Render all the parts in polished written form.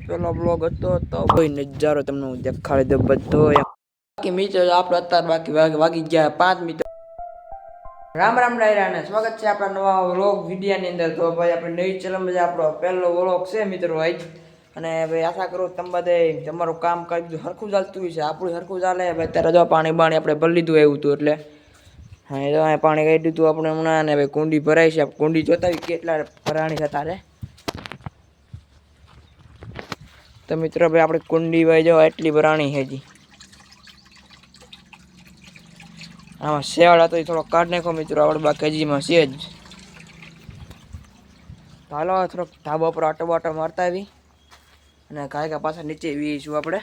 પેલો બ્લોગ હતો તો કોઈ નજારો તમને હું દેખાડી દઉં બધો. બાકી મિત્રો આપણે અત્યારે બાકી વાગી ગયા 5 મિનિટ. રામ રામ ડાયરા ને સ્વાગત છે આપણા નવા વ્લોગ વિડિયાની અંદર. તો ભાઈ આપણે નવી ચેનલ આપણો પહેલો વ્લોગ છે મિત્રો આજ. અને ભાઈ આશા કરું તમે બધે તમારું કામ કરી હરખું ચાલતું હોય છે, આપણું હરખું ચાલે. ભાઈ અત્યારે જો પાણી આપણે ભરી લીધું આવ્યું હતું એટલે હા એ તો અહીંયા પાણી કાઢી દીધું આપણે હમણાં. ને ભાઈ કુંડી ભરાય છે, કુંડી જોતા હોય કેટલા ભરાણી છે તારે. તો મિત્રો ભાઈ આપણે કુંડી ભાઈ જો એટલી ભરાણી છે હજી. આમાં શેવાળ હતો એ થોડો કાઢ નાખો મિત્રો આપણે, બાકી હજીમાં છે જ. હાલો થોડોક ધાબા પર આટો બાટો મારતા આવી અને કાંઈ પાછા નીચે વીશું આપણે.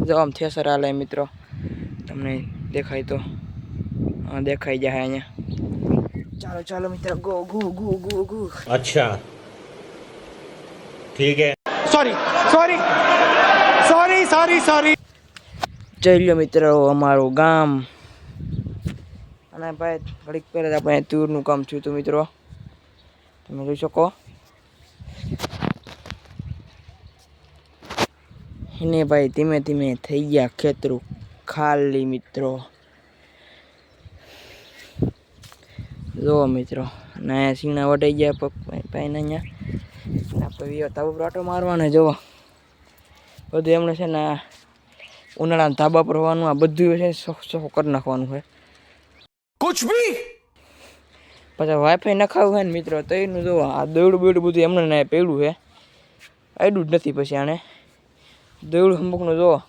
જો આમ થેસર હાલે મિત્રો, તમને દેખાય તો દેખાઈ જાય અહીંયા. ચાલો ચાલો મિત્ર, go go go go go. अच्छा ठीक है. Sorry sorry sorry sorry sorry. ચાલ્યો મિત્રો અમારું ગામ. અને ભાઈ ઘડીક પહેલાં આપણે તુરનું કામ થયું હતું મિત્રો, તમે જોઈ શકો. એને ભાઈ ધીમે ધીમે થઈ ગયા ખેતરું ખાલી મિત્રો. જો મિત્રો અને અહીંયા સીણા વટાઈ ગયા ભાઈને અહીંયા. આપણે ધાબા પર આટો મારવાનો જોવો બધું એમણે છે ને ઉનાળાના ધાબા પર હોવાનું આ બધું છે ચોખ્ખું કરી નાખવાનું છે. कुछ भी પછી વાઈફાઈ નખાવું હોય ને મિત્રો તો એનું જોવો આ દોડું બેડું બધું એમને ને પેલું છે, આડું જ નથી. પછી આને દોડું અમુકનું જોવો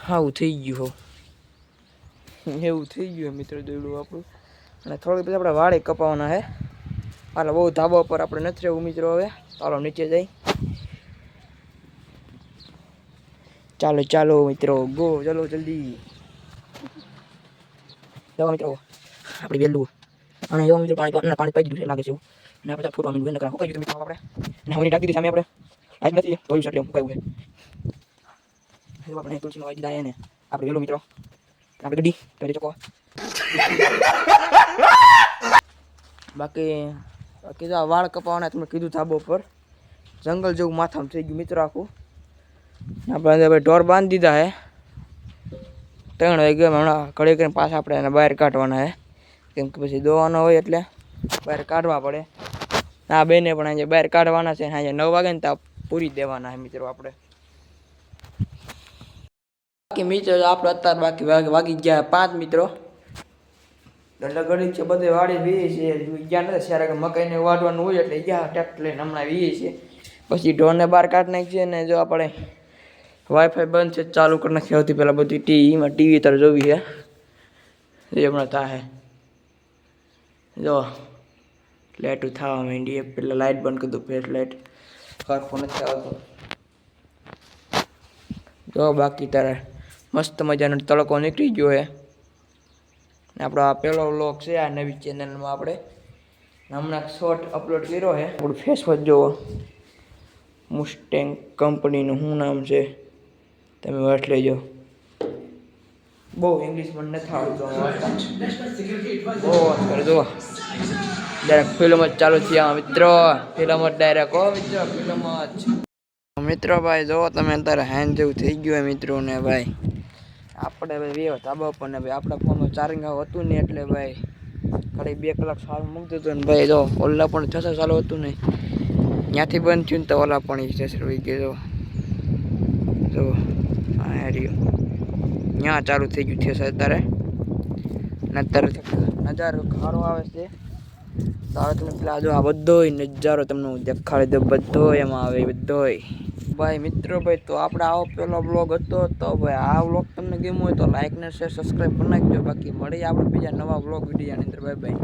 આવું થઈ ગયું હો, એવું થઈ ગયું મિત્રો દોડું આપણું. અને થોડીક પછી આપણે વાળે કપાવાના છે. હાલો બહુ ધાબા પર આપણે નથી રહેવું મિત્રો હવે, ચાલો નીચે જઈ. ચાલો ચાલો મિત્રો ગો, ચાલો જલ્દી જવા મિત્રો. આપણે વહેલું અને જો મિત્રો પાણી પાઈ દીધું છે લાગે છે એવું. અને આપણે ફોટો મીઠું નકરા સુકાઈ ગયું મિત્રો આપણે. અને હવે ટાંકી દીધી સામે આપણે આજ નથી ધોયું છે એટલે સુકાયું છે. આપણે તુલસીનો વાઈ દીધા એને આપણે વહેલું મિત્રો આપણે ગડી કરી શકો. બાકી જો વાળ કપાવાના તમે કીધું ધાબો પર જંગલ જેવું માથામાં થઈ ગયું મિત્રો આખું. આપણે ભાઈ ઢોર બાંધી દીધા હે 3 વાગે. હમણાં ઘડી કરીને પાછા આપણે એને બહાર કાઢવાના હે, કેમ કે પછી દોવાનો હોય એટલે બહાર કાઢવા પડે. આ બેને પણ આજે બહાર કાઢવાના છે, આજે 9 વાગે ને ત્યાં પૂરી દેવાના છે મિત્રો આપણે. બાકી મિત્રો આપણે અત્યારે બાકી વાગી ગયા 5 મિત્રો. એટલે ઘડી છે બધે વાડી વીએ છે, જ્યાં નથી સારા કે મકાઈને વાઢવાનું હોય એટલે જ્યાં ટ્રેક્ટર લઈને હમણાં વીએ છે. પછી ઢોરને બહાર કાઢી નાખીએ ને જો આપણે વાઈફાઈ બંધ છે ચાલુ કરી નાખી. સૌથી પહેલાં બધી ટીવી તર જોવી છે એ હમણાં થાય. જો લાઇટ થવા માંડી, પેલા લાઇટ બંધ કરી દો, ફ્લેશ લાઇટ સરખું નથી આવતું. જો બાકી તારે મસ્ત મજાનો તડકો નીકળી ગયો છે. આપણો આ પહેલો વ્લોગ છે આ નવી ચેનલમાં. આપણે હમણાં શોર્ટ અપલોડ કર્યો છે. આપણું ફેસબુક જોવો, મુસ્ટેંગ કંપનીનું શું નામ છે તમે વાંચ લેજો. બહુ ઇંગ્લિશ મને નથી આવડતું, બહુ વાત કરે. જુઓ ડાયરેક્ટ ફિલ્મ જ ચાલુ થયા મિત્રો, ફિલ્મ જ ડાયરેક્ટ હો મિત્રો, ફિલ્મ જ મિત્રો. ભાઈ જો તમે અત્યારે હેન્ડ જેવું થઈ ગયું હોય મિત્રો. ને ભાઈ આપણે ભાઈ વેવ ધાબા ઉપર ને ભાઈ આપણા ફોનમાં ચાર્જિંગ હતું નહીં એટલે ભાઈ ઘડી 2 કલાક સારું મૂકતું હતું ને ભાઈ જો ઓલા પણ થશે ચાલુ હતું નહીં, ત્યાંથી બંધ થયું ને તો ઓલા પણ થશે રોઈ ગયો. જો હા રહ્યું ત્યાં ચાલુ થઈ ગયું થશે અત્યારે. ને અત્યારે નજારો ખારો આવે છે. તો હવે તમે પેલા જો આ બધોય નજારો તમને હું દેખાડી દઉં, બધો એમાં આવે બધોય. ભાઈ મિત્રો ભાઈ તો આપણે આવો પેલો બ્લોગ હતો. તો ભાઈ આ વ્લોગ તમને ગમ્યો હોય તો લાઈક ને શેર સબસ્ક્રાઈબ કરી નાખજો. બાકી મળીએ આપણે બીજા નવા વ્લોગ વિડીયોની અંદર. Bye bye.